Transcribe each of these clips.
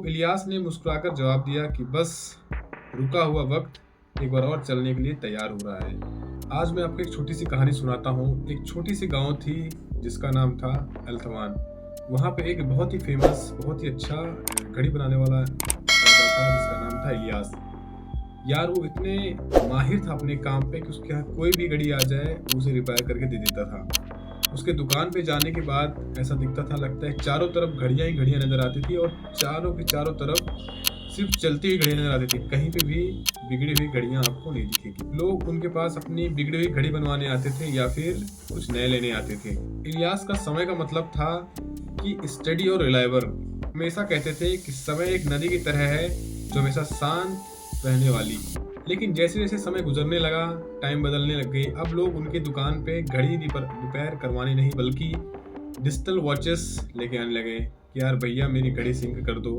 इलियास ने मुस्कुराकर जवाब दिया कि बस रुका हुआ वक्त एक बार और चलने के लिए तैयार हो रहा है। आज मैं आपको एक छोटी सी कहानी सुनाता हूँ। एक छोटी सी गांव थी जिसका नाम था अल्थवान। वहाँ पे एक बहुत ही फेमस, बहुत ही अच्छा घड़ी बनाने वाला लड़का था जिसका नाम था इलियास। यार वो इतने माहिर था अपने काम पे कि उसके यहाँ कोई भी घड़ी आ जाए वो उसे रिपेयर करके दे देता था। उसके दुकान पे जाने के बाद ऐसा दिखता था, लगता है चारों तरफ घड़ियां ही घड़ियां नजर आती थी और चारों की चारों तरफ सिर्फ चलती हुई घड़ियां नजर आती थी। कहीं पे भी बिगड़ी हुई घड़ियां आपको नहीं दिखेगी। लोग उनके पास अपनी बिगड़ी हुई घड़ी बनवाने आते थे या फिर कुछ नए लेने आते थे। इलियास का समय का मतलब था कि स्टडी और रिलायबल। हमेशा कहते थे कि समय एक नदी की तरह है जो हमेशा शांत रहने वाली। लेकिन जैसे जैसे समय गुजरने लगा, टाइम बदलने लग गई। अब लोग उनकी दुकान पे घड़ी रिपेयर करवाने नहीं बल्कि डिजिटल वॉचेस लेके आने लगे कि यार भैया मेरी घड़ी सिंक कर दो,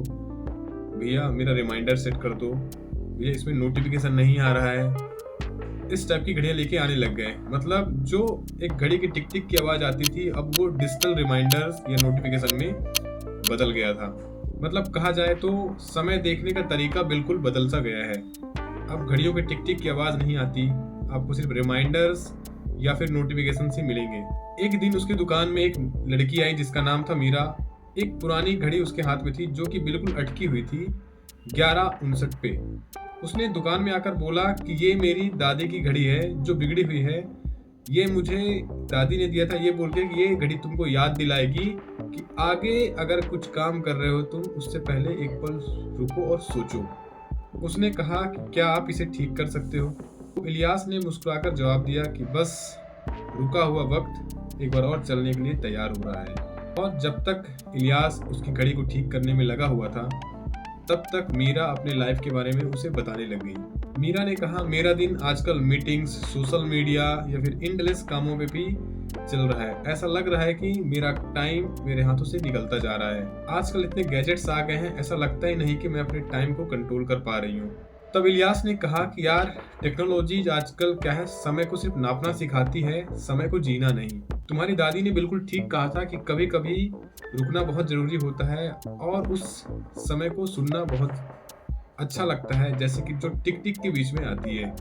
भैया मेरा रिमाइंडर सेट कर दो, भैया इसमें नोटिफिकेशन नहीं आ रहा है। इस टाइप की घड़ियां लेके आने लग गए। मतलब जो एक घड़ी की टिक टिक की आवाज़ आती थी अब वो डिजिटल रिमाइंडर्स या नोटिफिकेशन में बदल गया था। मतलब कहा जाए तो समय देखने का तरीका बिल्कुल बदल सा गया है। अब घड़ियों के टिक टिक की आवाज़ नहीं आती, आपको सिर्फ रिमाइंडर्स या फिर नोटिफिकेशन से मिलेंगे। एक दिन उसकी दुकान में एक लड़की आई जिसका नाम था मीरा। एक पुरानी घड़ी उसके हाथ में थी जो कि बिल्कुल अटकी हुई थी 11:59 पे। उसने दुकान में आकर बोला कि ये मेरी दादी की घड़ी है जो बिगड़ी हुई है। ये मुझे दादी ने दिया था ये बोल के कि ये घड़ी तुमको याद दिलाएगी कि आगे अगर कुछ काम कर रहे हो तुम उससे पहले एक पल रुको और सोचो। उसने कहा कि क्या आप इसे ठीक कर सकते हो? तो इलियास ने मुस्कुराकर जवाब दिया कि बस रुका हुआ वक्त एक बार और चलने के लिए तैयार हो रहा है। और जब तक इलियास उसकी घड़ी को ठीक करने में लगा हुआ था तब तक मीरा अपने लाइफ के बारे में उसे बताने लग गई। मीरा ने कहा, मेरा दिन आजकल मीटिंग्स, सोशल मीडिया या फिर इंडलेस कामों में भी चल रहा है। ऐसा लग रहा है कि मेरा टाइम मेरे हाथों से निकलता जा रहा है। आजकल इतने गैजेट्स आ गए हैं, ऐसा लगता ही नहीं कि मैं अपने टाइम को कंट्रोल कर पा रही हूँ। तब इलियास ने कहा कि यार टेक्नोलॉजी आजकल क्या है, समय को सिर्फ नापना सिखाती है, समय को जीना नहीं। तुम्हारी दादी ने बिल्कुल ठीक कहा था कि कभी कभी रुकना बहुत जरूरी होता है और उस समय को सुनना बहुत अच्छा लगता है, जैसे कि जो टिक टिक के बीच में आती है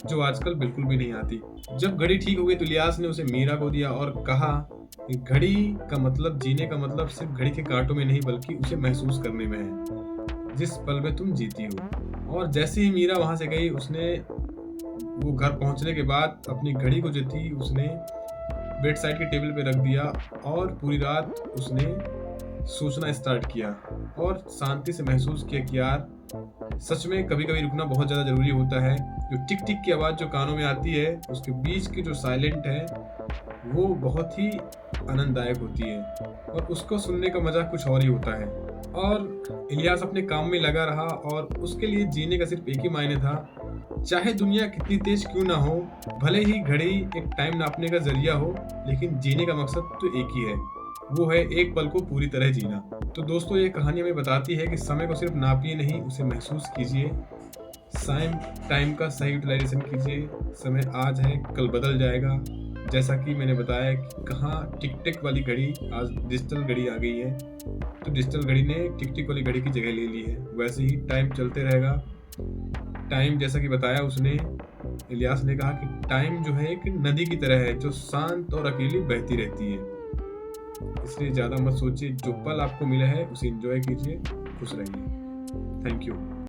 जो आजकल बिल्कुल भी नहीं आती। जब घड़ी ठीक हो गई तो इलियास ने उसे मीरा को दिया और कहा कि घड़ी का मतलब, जीने का मतलब सिर्फ घड़ी के कांटों में नहीं बल्कि उसे महसूस करने में है जिस पल में तुम जीती हो। और जैसे ही मीरा वहां से गई उसने वो घर पहुंचने के बाद अपनी घड़ी को जो थी उसने बेड साइड के टेबल पे रख दिया और पूरी रात उसने सोचना स्टार्ट किया और शांति से महसूस किया कि यार सच में कभी कभी रुकना बहुत ज़्यादा ज़रूरी होता है। जो टिक टिक की आवाज़ जो कानों में आती है उसके बीच की जो साइलेंट है वो बहुत ही आनंददायक होती है और उसको सुनने का मज़ा कुछ और ही होता है। और इलियास अपने काम में लगा रहा और उसके लिए जीने का सिर्फ एक ही मायने था, चाहे दुनिया कितनी तेज क्यों ना हो, भले ही घड़ी एक टाइम नापने का जरिया हो, लेकिन जीने का मकसद तो एक ही है, वो है एक पल को पूरी तरह जीना। तो दोस्तों ये कहानी हमें बताती है कि समय को सिर्फ नापिए नहीं, उसे महसूस कीजिए। टाइम का सही यूटिलाइजेशन कीजिए। समय आज है, कल बदल जाएगा। जैसा कि मैंने बताया कि कहाँ टिक टिक वाली घड़ी आज डिजिटल घड़ी आ गई है, तो डिजिटल घड़ी ने टिक टिक वाली घड़ी की जगह ले ली है। वैसे ही टाइम चलते रहेगा। टाइम जैसा कि बताया उसने, इलियास ने कहा कि टाइम जो है एक नदी की तरह है जो शांत और अकेली बहती रहती है। इसलिए ज़्यादा मत सोचिए, जो पल आपको मिला है उसे एंजॉय कीजिए, खुश रहिए। Thank you.